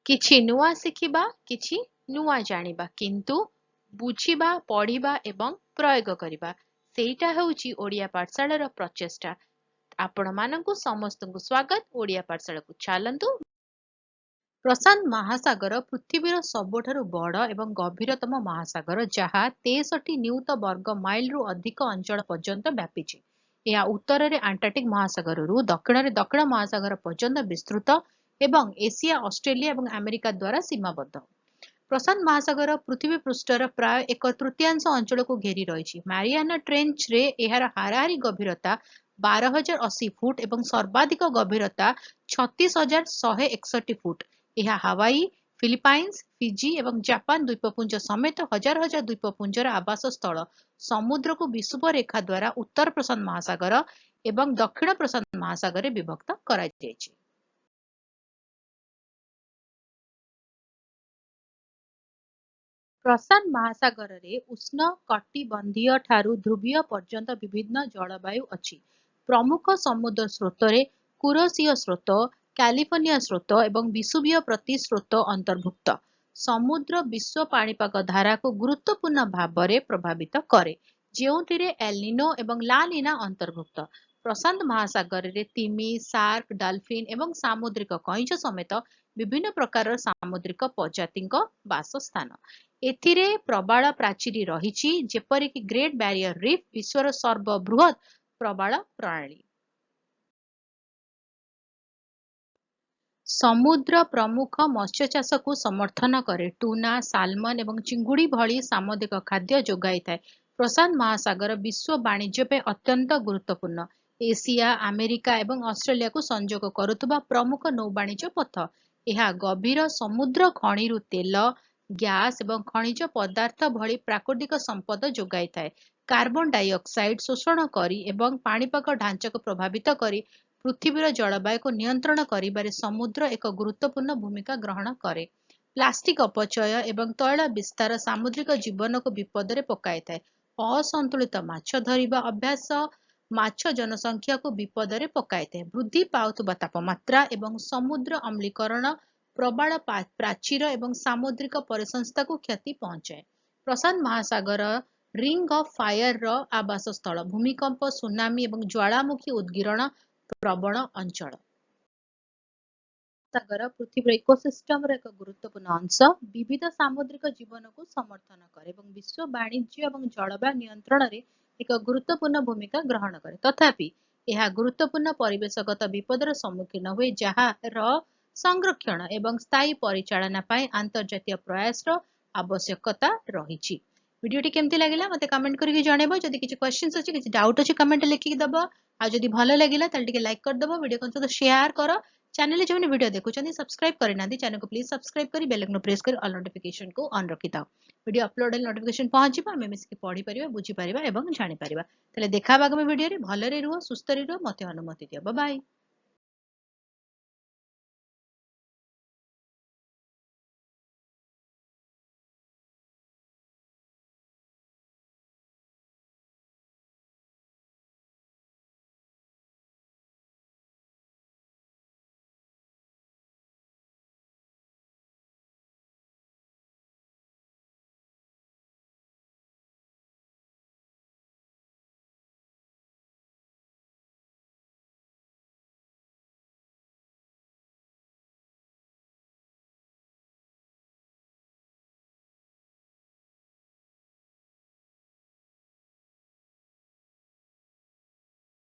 କିଛି ନୂଆ ଶିଖିବା, କିଛି ନୂଆ ଜାଣିବା, କିନ୍ତୁ ବୁଝିବା, ପଢିବା ଏବଂ ପ୍ରୟୋଗ କରିବା, ସେଇଟା ହେଉଛି ଓଡ଼ିଆ ପାଠଶାଳାର ପ୍ରଚେଷ୍ଟା। ଆପଣମାନଙ୍କୁ ସମସ୍ତଙ୍କୁ ସ୍ୱାଗତ। ଓଡ଼ିଆ ପାଠଶାଳାକୁ ଚାଲନ୍ତୁ। ପ୍ରଶାନ୍ତ ମହାସାଗର ପୃଥିବୀର ସବୁଠାରୁ ବଡ଼ ଏବଂ ଗଭୀରତମ ମହାସାଗର, ଯାହା 63 ନିୟୁତ ବର୍ଗ ମାଇଲରୁ ଅଧିକ ଅଞ୍ଚଳ ପର୍ଯ୍ୟନ୍ତ ବ୍ୟାପିଛି। ଏହା ଉତ୍ତରରେ ଆଣ୍ଟାର୍କଟିକ୍ ମହାସାଗରରୁ ଦକ୍ଷିଣରେ ଦକ୍ଷିଣ ମହାସାଗର ପର୍ଯ୍ୟନ୍ତ ବିସ୍ତୃତ ଏବଂ ଏସିଆ, ଅଷ୍ଟ୍ରେଲିଆ ଏବଂ ଆମେରିକା ଦ୍ୱାରା ସୀମାବଦ୍ଧ। ପ୍ରଶାନ୍ତ ମହାସାଗର ପୃଥିବୀ ପୃଷ୍ଠର ପ୍ରାୟ 1/3 ଅଞ୍ଚଳକୁ ଘେରି ରହିଛି। ମାରିଆନା ଟ୍ରେଞ୍ଚରେ ଏହାର ହାରାହାରି ଗଭୀରତା 12,080 ଫୁଟ ଏବଂ ସର୍ବାଧିକ ଗଭୀରତା 36,161 ଫୁଟ। ଏହା ହାୱାଇ, ଫିଲିପାଇନ୍ସ, ଫିଜି ଏବଂ ଜାପାନ ଦ୍ୱୀପପୁଞ୍ଜ ସମେତ ହଜାର ହଜାର ଦ୍ୱୀପପୁଞ୍ଜର ଆବାସ ସ୍ଥଳ। ସମୁଦ୍ରକୁ ବିଷୁବ ରେଖା ଦ୍ୱାରା ଉତ୍ତର ପ୍ରଶାନ୍ତ ମହାସାଗର ଏବଂ ଦକ୍ଷିଣ ପ୍ରଶାନ୍ତ ମହାସାଗରରେ ବିଭକ୍ତ କରାଯାଇଛି। ପ୍ରଶାନ୍ତ ମହାସାଗରରେ ଉଷ୍ଣ କଟିବନ୍ଧୀୟ ଠାରୁ ଧ୍ରୁବୀୟ ପର୍ଯ୍ୟନ୍ତ ବିଭିନ୍ନ ଜଳବାୟୁ ଅଛି। ପ୍ରମୁଖ ସମୁଦ୍ର ସ୍ରୋତରେ କୁରୋସିଓ ସ୍ରୋତ, କାଲିଫର୍ଣ୍ଣିଆ ସ୍ରୋତ ଏବଂ ବିସୁବିୟ ପ୍ରତିସ୍ରୋତ ଅନ୍ତର୍ଭୁକ୍ତ। ସମୁଦ୍ର ବିଶ୍ୱ ପାଣିପାଗ ଧାରାକୁ ଗୁରୁତ୍ୱପୂର୍ଣ୍ଣ ଭାବରେ ପ୍ରଭାବିତ କରେ, ଯେଉଁଥିରେ ଏଲ୍ ନିନୋ ଏବଂ ଲା ନିନା ଅନ୍ତର୍ଭୁକ୍ତ। ପ୍ରଶାନ୍ତ ମହାସାଗରରେ ତିମି, ଶାର୍କ, ଡଲଫିନ୍ ଏବଂ ସାମୁଦ୍ରିକ କଇଁଛ ସମେତ ବିଭିନ୍ନ ପ୍ରକାରର ସାମୁଦ୍ରିକ ପ୍ରଜାତିଙ୍କ ବାସସ୍ଥାନ। ଏଥିରେ ପ୍ରବାଳ ପ୍ରାଚୀର ରହିଛି, ଯେପରିକି ଗ୍ରେଟ୍ ବ୍ୟାରିୟର ରିଫ୍, ବିଶ୍ୱର ସର୍ବବୃହତ୍ ପ୍ରବାଳ ପ୍ରଣାଳୀ। ସମୁଦ୍ର ପ୍ରମୁଖ ମତ୍ସ୍ୟ ଚାଷକୁ ସମର୍ଥନ କରେ। ଟୁନା, ସାଲମନ୍ ଏବଂ ଚିଙ୍ଗୁଡ଼ି ଭଳି ସାମୁଦ୍ରିକ ଖାଦ୍ୟ ଯୋଗାଇଥାଏ। ପ୍ରଶାନ୍ତ ମହାସାଗର ବିଶ୍ୱ ବାଣିଜ୍ୟ ପାଇଁ ଅତ୍ୟନ୍ତ ଗୁରୁତ୍ୱପୂର୍ଣ୍ଣ। ଏସିଆ, ଆମେରିକା ଏବଂ ଅଷ୍ଟ୍ରେଲିଆକୁ ସଂଯୋଗ କରୁଥିବା ପ୍ରମୁଖ ନୌବାଣିଜ୍ୟ ପଥ। ଏହା ଗଭୀର ସମୁଦ୍ର ଖଣିରୁ ତେଲ, ଗ୍ୟାସ୍ ଏବଂ ଖଣିଜ ପଦାର୍ଥ ଭଳି ପ୍ରାକୃତିକ ସମ୍ପଦ ଯୋଗାଇଥାଏ। କାର୍ବନ ଡାଇଅକ୍ସାଇଡ୍ ଶୋଷଣ କରି ଏବଂ ପାଣିପାଗ ଢାଞ୍ଚାକୁ ପ୍ରଭାବିତ କରି ପୃଥିବୀର ଜଳବାୟୁକୁ ନିୟନ୍ତ୍ରଣ କରିବାରେ ସମୁଦ୍ର ଏକ ଗୁରୁତ୍ୱପୂର୍ଣ୍ଣ ଭୂମିକା ଗ୍ରହଣ କରେ। ପ୍ଲାଷ୍ଟିକ ଅପଚୟ ଏବଂ ତୈଳ ବିସ୍ତାର ସାମୁଦ୍ରିକ ଜୀବନକୁ ବିପଦରେ ପକାଇଥାଏ। ଅସନ୍ତୁଳିତ ମାଛ ଧରିବା ଅଭ୍ୟାସ ମାଛ ଜନସଂଖ୍ୟାକୁ ବିପଦରେ ପକାଇଥାଏ। ବୃଦ୍ଧି ପାଉଥିବା ତାପମାତ୍ରା ଏବଂ ସମୁଦ୍ର ଅମ୍ଳୀକରଣ ପ୍ରବାଳ ପ୍ରାଚୀର ଏବଂ ସାମୁଦ୍ରିକ ପରିସଂସ୍ଥାକୁ କ୍ଷତି ପହଞ୍ଚାଏ। ପ୍ରଶାନ୍ତ ମହାସାଗର ରିଙ୍ଗ ଅଫ୍ ଫାୟାରର ଆବାସ ସ୍ଥଳ। ଭୂମିକମ୍ପ, ସୁନାମି ଏବଂ ଜ୍ୱାଳାମୁଖୀ ଉଦ୍ଗୀରଣ ପ୍ରବଣ ଅଞ୍ଚଳ। ସାଗର ପୃଥିବୀର ଇକୋସିଷ୍ଟମର ଏକ ଗୁରୁତ୍ୱପୂର୍ଣ୍ଣ ଅଂଶ, ବିବିଧ ସାମୁଦ୍ରିକ ଜୀବନକୁ ସମର୍ଥନ କରେ ଏବଂ ବିଶ୍ୱ ବାଣିଜ୍ୟ ଏବଂ ଜଳବାୟୁ ନିୟନ୍ତ୍ରଣରେ ଏକ ଗୁରୁତ୍ୱପୂର୍ଣ୍ଣ ଭୂମିକା ଗ୍ରହଣ କରେ। ତଥାପି, ଏହା ଗୁରୁତ୍ୱପୂର୍ଣ୍ଣ ପରିବେଶଗତ ବିପଦର ସମ୍ମୁଖୀନ ହୁଏ, ଯାହାର ସଂରକ୍ଷଣ ଏବଂ ସ୍ଥାୟୀ ପରିଚାଳନା ପାଇଁ ଆନ୍ତର୍ଜାତୀୟ ପ୍ରୟାସର ଆବଶ୍ୟକତା ରହିଛି। ଭିଡିଓଟି କେମିତି ଲାଗିଲା ମୋତେ କମେଣ୍ଟ କରିକି ଜଣେଇବ। ଯଦି କିଛି କ୍ୱେଶ୍ଚିନ୍ସ ଅଛି, କିଛି ଡାଉଟ୍ ଅଛି, କମେଣ୍ଟରେ ଲେଖିକି ଦବ। ଆଉ ଯଦି ଭଲ ଲାଗିଲା ତାହେଲେ ଟିକେ ଲାଇକ୍ କରିଦବ, ଭିଡିଓ ସହିତ ସେୟାର କର। ଚ୍ୟାନେଲରେ ଯେଉଁମାନେ ଭିଡିଓ ଦେଖୁଛନ୍ତି ସବସ୍କ୍ରାଇବ କରିନାହାନ୍ତି, ଚ୍ୟାନେଲକୁ ପ୍ଲିଜ ସବସ୍କ୍ରାଇବ କରି ବେଲ୍ ଆଇକନ୍ ପ୍ରେସ୍ କରି ଅଲ୍ ନୋଟିଫିକେସନକୁ ଅନ୍ ରଖିଥାଅ। ଭିଡିଓ ଅପଲୋଡ ହେଲେ ନୋଟିଫିକେସନ ପହଞ୍ଚିବ, ଆମେ ମିଶିକି ପଢିପାରିବା, ବୁଝିପାରିବା ଏବଂ ଜାଣିପାରିବା। ତାହେଲେ ଦେଖା ହବା ଆଗାମୀ ଭିଡିଓରେ। ଭଲରେ ରୁହ, ସୁସ୍ଥରେ ରୁହ, ମୋତେ ଅନୁମତି ଦିଅ। Bye bye.